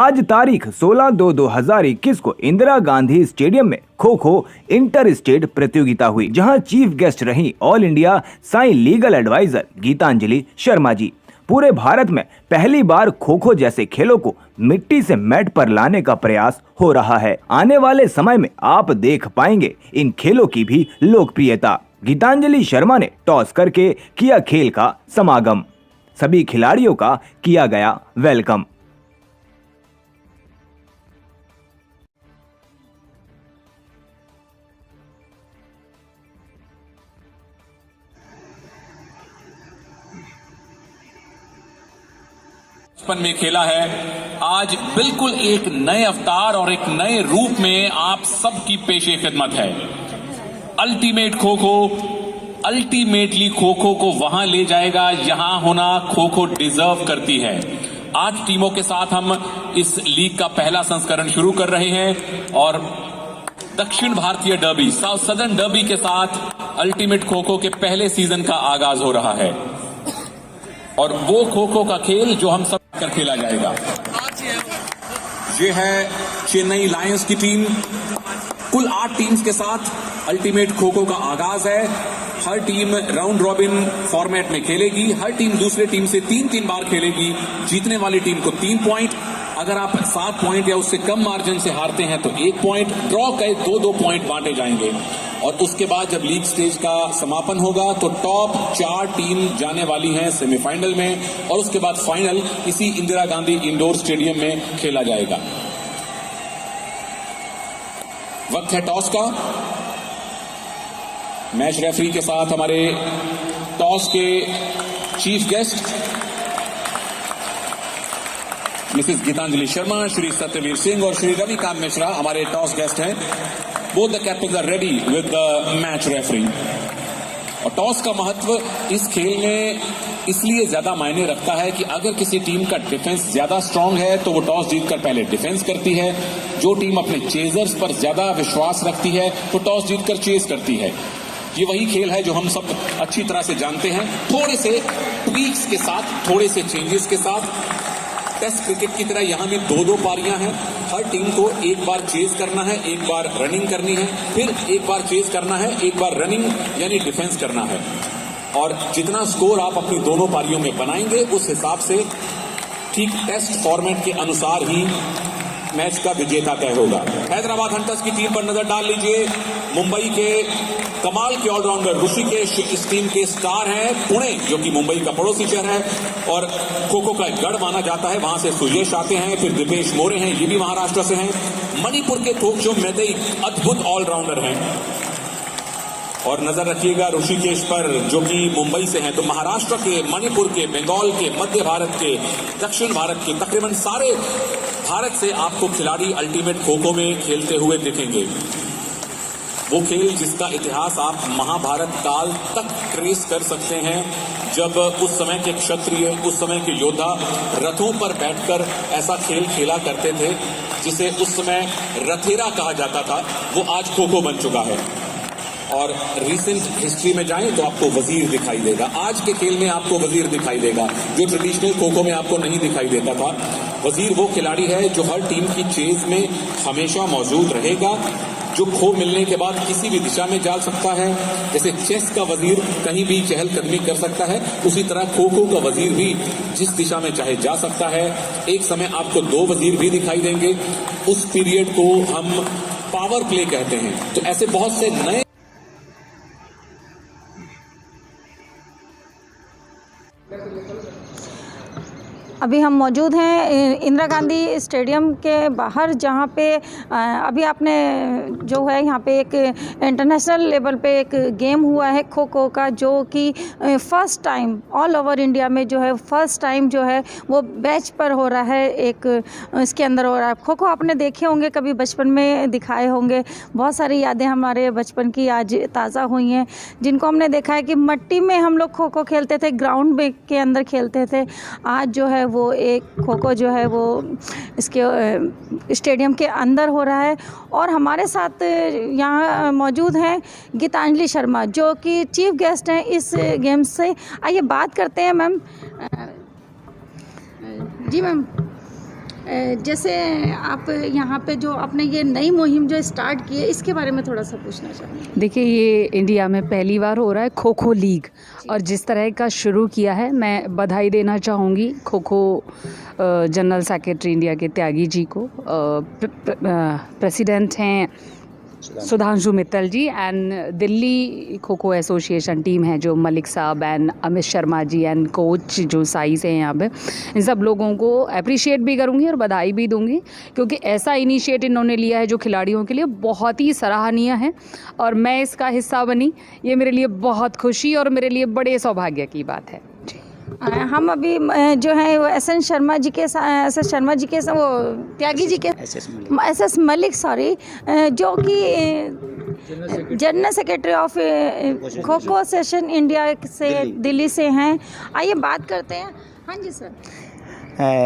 आज तारीख 16/2/2021 को इंदिरा गांधी स्टेडियम में खो खो इंटर स्टेट प्रतियोगिता हुई, जहां चीफ गेस्ट रही all India sign legal adviser Geetanjali Sharma ji. पूरे भारत में पहली बार खो खो जैसे खेलों को मिट्टी से मैट पर लाने का प्रयास हो रहा है। आने वाले समय में आप देख पाएंगे इन खेलों की भी लोकप्रियता। गीतांजलि शर्मा ने टॉस करके किया खेल का समागम, सभी खिलाड़ियों का किया गया वेलकम। बचपन में खेला है, आज बिल्कुल एक नए अवतार और एक नए रूप में आप सबकी पेशे खिदमत है। अल्टीमेट खो खो अल्टीमेटली खो खो को वहां ले जाएगा जहां होना खो खो डिजर्व करती है। आज टीमों के साथ हम इस लीग का पहला संस्करण शुरू कर रहे हैं और दक्षिण भारतीय डर्बी, साउथ सदर्न डर्बी के साथ अल्टीमेट खो खो के पहले सीजन का आगाज हो रहा है और वो खो खो का खेल जो हम सब कर खेला जाएगा। ये है चेन्नई लायंस की टीम, कुल 8 टीम्स के साथ अल्टीमेट खो खो का आगाज है। हर टीम राउंड रॉबिन फॉर्मेट में खेलेगी, हर टीम दूसरे टीम से 3-3 बार खेलेगी। जीतने वाली टीम को 3 पॉइंट, अगर आप 7 पॉइंट या उससे कम मार्जिन से हारते हैं तो 1 पॉइंट, ड्रॉ के 2-2 पॉइंट बांटे जाएंगे। और उसके बाद जब लीग स्टेज का समापन होगा तो टॉप 4 टीम जाने वाली हैं सेमीफाइनल में और उसके बाद फाइनल इसी इंदिरा गांधी इंडोर स्टेडियम में खेला जाएगा। वक्त है टॉस का। मैच रेफरी के साथ हमारे टॉस के chief guest Mrs Geetanjali Sharma, Shri Satyavir Singh और श्री रविकांत मिश्रा हमारे टॉस गेस्ट हैं। Both the captains are ready with the match referee. और टॉस का महत्व इस खेल में इसलिए ज्यादा मायने रखता है कि अगर किसी टीम का डिफेंस ज्यादा स्ट्रांग है तो वो टॉस जीतकर पहले डिफेंस करती है। जो टीम अपने चेजर्स पर ज्यादा विश्वास रखती है तो टॉस जीतकर चेज करती है। ये वही खेल है जो हम सब अच्छी तरह से जानते हैं, थोड़े से ट्वीक्स के साथ, थोड़े से चेंजेस के साथ। टेस्ट क्रिकेट की तरह यहां भी 2-2 पारियां हैं। हर टीम को एक बार चेज करना है, एक बार रनिंग करनी है, फिर एक बार चेज करना है, एक बार रनिंग यानी डिफेंस करना है। और जितना स्कोर आप अपनी दोनों पारियों में बनाएंगे उस हिसाब से ठीक टेस्ट फॉर्मेट के अनुसार ही मैच का विजेता तय होगा। हैदराबाद हंटर्स की टीम पर नजर डाल लीजिए। मुंबई के कमाल के ऑलराउंडर ऋषिकेश इस टीम के स्टार हैं। पुणे जो कि मुंबई का पड़ोसी शहर है और खो खो का गढ़ माना जाता है, वहां से सुयश आते हैं। फिर दिपेश मोरे हैं, ये भी महाराष्ट्र से हैं। मणिपुर के थोकचो मेदई अद्भुत ऑलराउंडर हैं। और नजर रखिएगा ऋषिकेश पर जो कि मुंबई से हैं, तो महाराष्ट्र के, मणिपुर के, बंगाल के, मध्य भारत के, दक्षिण भारत के, तकरीबन सारे भारत से आपको खिलाड़ी अल्टीमेट खो खो में खेलते हुए दिखेंगे। वो खेल जिसका इतिहास आप महाभारत काल तक ट्रेस कर सकते हैं, जब उस समय के क्षत्रिय, उस समय के योद्धा रथों पर बैठकर ऐसा खेल खेला करते थे जिसे उस समय रथेरा कहा जाता था। वो आज खो खो बन चुका है। और रिसेंट हिस्ट्री में जाएं तो आपको वजीर दिखाई देगा। आज के खेल में आपको वजीर दिखाई देगा जो ट्रेडिशनल खो खो में आपको नहीं दिखाई देता था। वजीर वो खिलाड़ी है जो हर टीम की चेज में हमेशा मौजूद रहेगा, जो खो मिलने के बाद किसी भी दिशा में जा सकता है। जैसे चेस का वजीर कहीं भी चहलकदमी कर सकता है, उसी तरह खो खो का वजीर भी जिस दिशा में चाहे जा सकता है। एक समय आपको 2 वजीर भी दिखाई देंगे। उस पीरियड को हम पावर प्ले कहते हैं। तो ऐसे बहुत से नए अभी हम मौजूद हैं इंदिरा गांधी स्टेडियम के बाहर, जहां पे अभी आपने जो है यहाँ पे एक इंटरनेशनल लेवल पे एक गेम हुआ है खो खो का, जो कि first time all over India में जो है फर्स्ट टाइम जो है वो बैच पर हो रहा है। एक इसके अंदर हो रहा है खो खो। आपने देखे होंगे, कभी बचपन में दिखाए होंगे। बहुत सारी यादें हमारे बचपन की आज ताज़ा हुई हैं, जिनको हमने देखा है कि मिट्टी में हम लोग खो खो खेलते थे, ग्राउंड में के अंदर खेलते थे। आज जो है वो एक खो खो जो है वो इसके स्टेडियम के अंदर हो रहा है। और हमारे साथ यहाँ मौजूद हैं गीतांजलि शर्मा, जो कि चीफ गेस्ट हैं इस गेम से। आइए बात करते हैं मैम। जी मैम, जैसे आप यहाँ पे जो आपने ये नई मुहिम जो स्टार्ट की है, इसके बारे में थोड़ा सा पूछना चाहूँगी। देखिए, ये इंडिया में पहली बार हो रहा है खो खो लीग, और जिस तरह का शुरू किया है, मैं बधाई देना चाहूँगी kho kho general secretary India के त्यागी जी को। प्रेसिडेंट हैं Sudhanshu Mittal ji, and Delhi kho kho association team है जो मलिक साहब and Amit Sharma ji and coach जो साई से हैं यहाँ पे। इन सब लोगों को अप्रिशिएट भी करूँगी और बधाई भी दूँगी, क्योंकि ऐसा इनिशिएटिव इन्होंने लिया है जो खिलाड़ियों के लिए बहुत ही सराहनीय है, और मैं इसका हिस्सा बनी। ये मेरे लिए बहुत खुशी और मेरे लिए बड़े सौभाग्य की बात है जी। हम अभी जो है वो एस शर्मा जी के वो त्यागी जी के एस मलिक जो कि जनरल सेक्रेटरी ऑफ खो खो एसोसिएशन इंडिया से दिल्ली से हैं। आइए बात करते हैं। हाँ जी सर।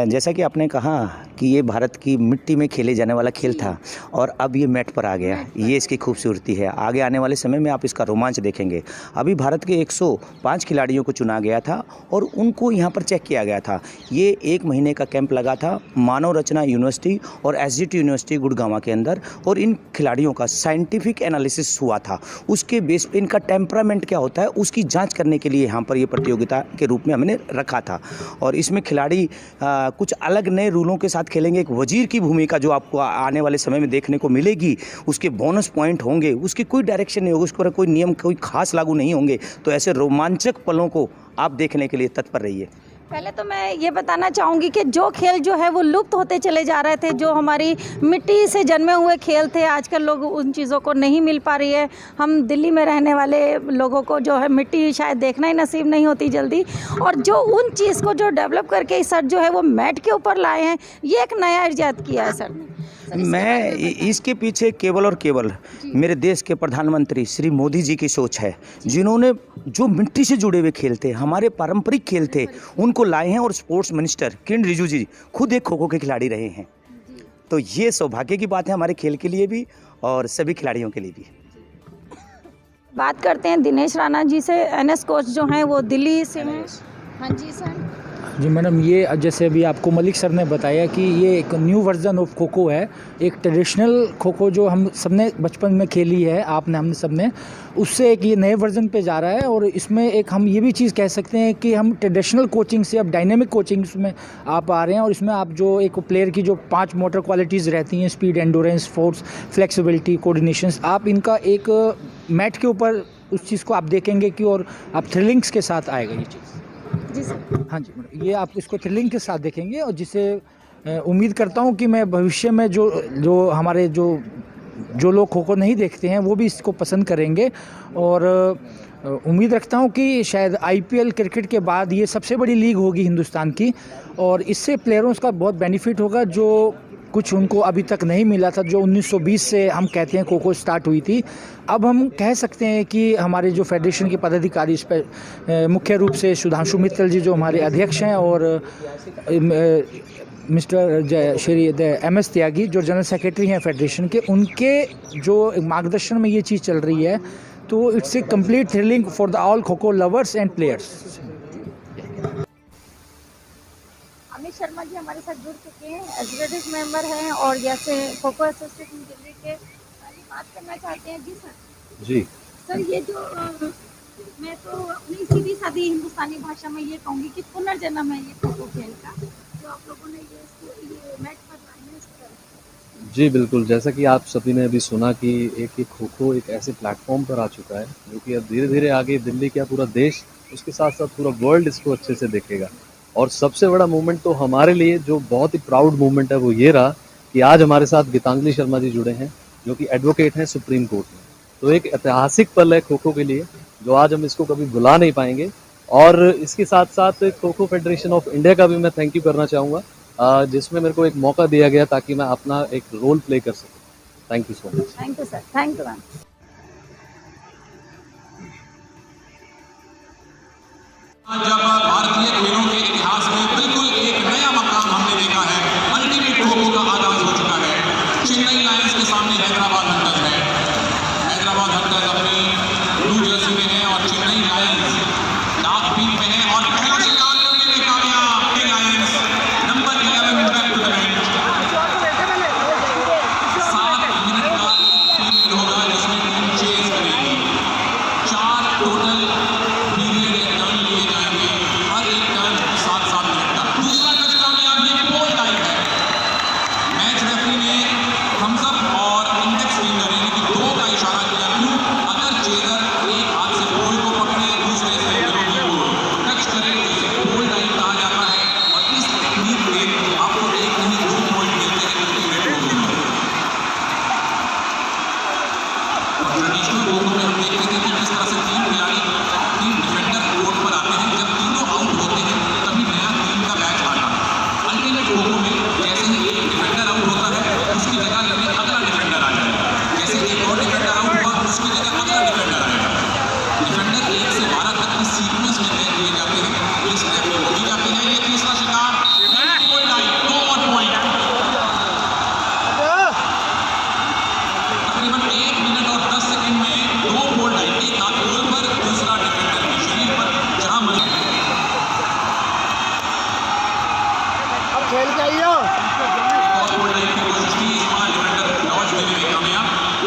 जैसा कि आपने कहा कि ये भारत की मिट्टी में खेले जाने वाला खेल था और अब ये मैट पर आ गया, ये इसकी खूबसूरती है। आगे आने वाले समय में आप इसका रोमांच देखेंगे। अभी भारत के 105 खिलाड़ियों को चुना गया था और उनको यहाँ पर चेक किया गया था। ये 1 महीने का कैंप लगा था मानव रचना यूनिवर्सिटी और एसजीटी यूनिवर्सिटी गुड़गांव के अंदर, और इन खिलाड़ियों का साइंटिफिक एनालिसिस हुआ था। उसके बेस पे इनका टेम्परामेंट क्या होता है उसकी जाँच करने के लिए यहाँ पर ये प्रतियोगिता के रूप में हमने रखा था। और इसमें खिलाड़ी कुछ अलग नए रूलों के साथ खेलेंगे। एक वजीर की भूमिका जो आपको आने वाले समय में देखने को मिलेगी, उसके बोनस पॉइंट होंगे, उसकी कोई डायरेक्शन नहीं होगी, उस पर कोई नियम कोई खास लागू नहीं होंगे। तो ऐसे रोमांचक पलों को आप देखने के लिए तत्पर रहिए। पहले तो मैं ये बताना चाहूँगी कि जो खेल जो है वो लुप्त होते चले जा रहे थे, जो हमारी मिट्टी से जन्मे हुए खेल थे, आजकल लोग उन चीज़ों को नहीं मिल पा रही है। हम दिल्ली में रहने वाले लोगों को जो है मिट्टी शायद देखना ही नसीब नहीं होती जल्दी, और जो उन चीज़ को जो डेवलप करके सर जो है वो मैट के ऊपर लाए हैं, ये एक नया इजाद किया है सर ने। मैं इसके पीछे केवल और केवल मेरे देश के प्रधानमंत्री श्री मोदी जी की सोच है, जिन्होंने जो मिट्टी से जुड़े हुए खेल थे, हमारे पारंपरिक खेल थे, उनको लाए हैं। और स्पोर्ट्स मिनिस्टर किरण रिजिजू जी खुद एक खो खो के खिलाड़ी रहे हैं। तो ये सौभाग्य की बात है हमारे खेल के लिए भी और सभी खिलाड़ियों के लिए भी। बात करते हैं दिनेश राणा जी से, एनएस कोच जो हैं वो दिल्ली से हैं। हाँ जी सर। जी मैडम, ये जैसे अभी आपको मलिक सर ने बताया कि ये एक new version of kho kho है। एक ट्रेडिशनल खो खो जो हम सबने बचपन में खेली है, हमने सबने, उससे एक ये नए वर्जन पे जा रहा है। और इसमें एक हम ये भी चीज़ कह सकते हैं कि हम ट्रेडिशनल कोचिंग से अब डायनेमिक कोचिंग में आप आ रहे हैं। और इसमें आप जो एक प्लेयर की जो 5 मोटर क्वालिटीज़ रहती हैं, speed, endurance, force, flexibility, coordinations, आप इनका एक मैट के ऊपर उस चीज़ को आप देखेंगे कि और आप थ्रिलिंग्स के साथ आएगा ये चीज़। जी सर। हाँ जी, ये आप इसको थ्रिलिंग के साथ देखेंगे, और जिससे उम्मीद करता हूँ कि मैं भविष्य में जो हमारे जो लोग खो खो नहीं देखते हैं वो भी इसको पसंद करेंगे। और उम्मीद रखता हूँ कि शायद आईपीएल क्रिकेट के बाद ये सबसे बड़ी लीग होगी हिंदुस्तान की, और इससे प्लेयरों का बहुत बेनिफिट होगा जो कुछ उनको अभी तक नहीं मिला था। जो 1920 से हम कहते हैं खो खो स्टार्ट हुई थी, अब हम कह सकते हैं कि हमारे जो फेडरेशन के पदाधिकारी, इस पर मुख्य रूप से सुधांशु मित्तल जी जो हमारे अध्यक्ष हैं, और मिस्टर श्री MS त्यागी जो जनरल सेक्रेटरी हैं फेडरेशन के, उनके जो मार्गदर्शन में ये चीज़ चल रही है, तो it's a complete thrilling for the all kho kho lovers and players. Amit Sharma ji हमारे साथ जुड़ चुके हैं, एग्जीक्यूटिव मेंबर हैं और जैसे खो खो एसोसिएशन दिल्ली के बात करना चाहते हैं। जी सर। जी सर, ये जो मैं तो अपनी सीधी सादी हिंदुस्तानी भाषा में ये कहूँगी कि पुनर्जन्म है ये खो खो खेल का, जो आप लोगों ने ये मैच पर लाए हैं। जी बिल्कुल, जैसा कि आप सभी ने अभी सुना कि एक खो खो एक ऐसे प्लेटफॉर्म पर आ चुका है जो कि अब धीरे धीरे आगे दिल्ली क्या पूरा देश, उसके साथ साथ पूरा वर्ल्ड इसको अच्छे से देखेगा। और सबसे बड़ा मूवमेंट तो हमारे लिए जो बहुत ही प्राउड मूवमेंट है वो ये रहा कि आज हमारे साथ गीतांजलि शर्मा जी जुड़े हैं, जो कि एडवोकेट हैं सुप्रीम कोर्ट में। तो एक ऐतिहासिक पल है खो खो के लिए, जो आज हम इसको कभी भुला नहीं पाएंगे। और इसके साथ साथ kho kho federation of India का भी मैं थैंक यू करना चाहूँगा, जिसमें मेरे को एक मौका दिया गया ताकि मैं अपना एक रोल प्ले कर सकूँ। Thank you so much. Thank you sir. Thank you ma'am. जब भारतीय खेलों के इतिहास में बिल्कुल एक नया मकाम हमने देखा है, अल्टीमेट खो खो का आगाज हो चुका है। चेन्नई लायंस के सामने हैदराबाद हंटर्स है। हैदराबाद हंटर्स अपनी ब्लू जर्सी में है और चेन्नई लायंस डार्क पिंक में है, और पहला शिकार करने में कामयाब। Lions number 11 back to the bench.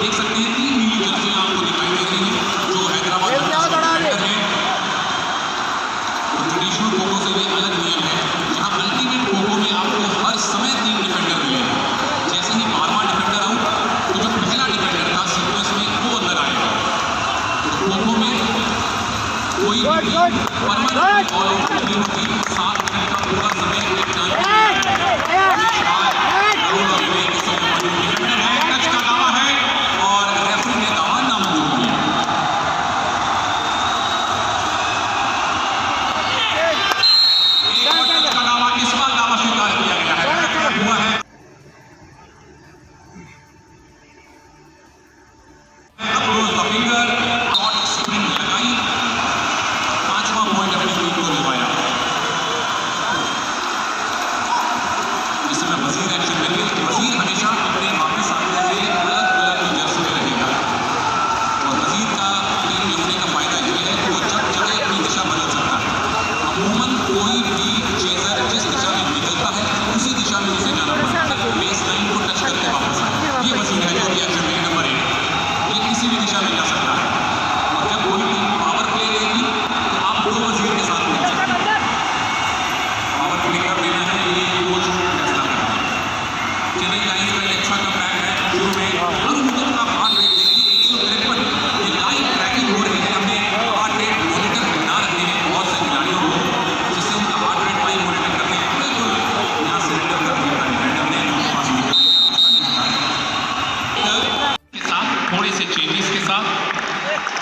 देख सकते हैं 3 नीली जर्सियां आपको दिखाई दे रही हैं जो हैदराबाद है। ट्रेडिशनल खो खो से भी अलग नियम है, जहां अल्टीमेट खो खो में आपको हर समय 3 डिफेंडर मिलेंगे। जैसे ही 12वां डिफेंडर आउट तो जो पहला डिफेंडर था सीक्वेंस में वो अंदर आएगा। खो खो में कोई परमानेंट ऑल आउट नहीं होगी। 7 मिनट का पूरा समय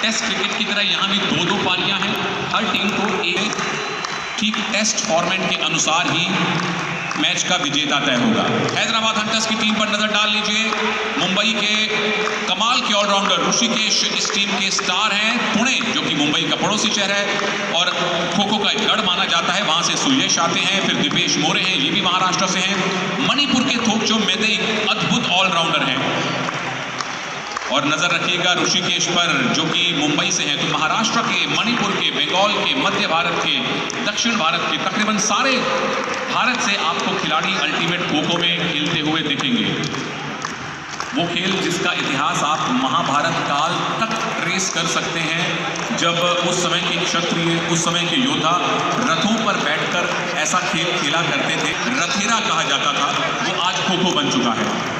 टेस्ट क्रिकेट की तरह यहाँ भी 2-2 पारियां हैं। हर टीम को एक ठीक टेस्ट फॉर्मेट के अनुसार ही मैच का विजेता तय होगा। हैदराबाद हंटर्स की टीम पर नजर डाल लीजिए। मुंबई के कमाल के ऑलराउंडर ऋषिकेश इस टीम के स्टार हैं। पुणे जो कि मुंबई का पड़ोसी शहर है और खो खो का गढ़ माना जाता है, वहां से सुयश आते हैं। फिर दीपेश मोरे हैं, ये भी महाराष्ट्र से हैं। मणिपुर के थोकचो मेदई अद्भुत ऑलराउंडर हैं। और नजर रखिएगा ऋषिकेश पर जो कि मुंबई से हैं। तो महाराष्ट्र के, मणिपुर के, बंगाल के, मध्य भारत के, दक्षिण भारत के, तकरीबन सारे भारत से आपको खिलाड़ी अल्टीमेट खो खो में खेलते हुए दिखेंगे। वो खेल जिसका इतिहास आप महाभारत काल तक ट्रेस कर सकते हैं, जब उस समय के क्षत्रिय, उस समय के योद्धा रथों पर बैठकर ऐसा खेल खेला करते थे। रथेरा कहा जाता था, वो आज खो खो बन चुका है।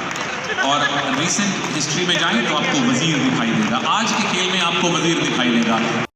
और रिसेंट हिस्ट्री में जाएं तो आपको वजीर दिखाई देगा। आज के खेल में आपको वजीर दिखाई देगा।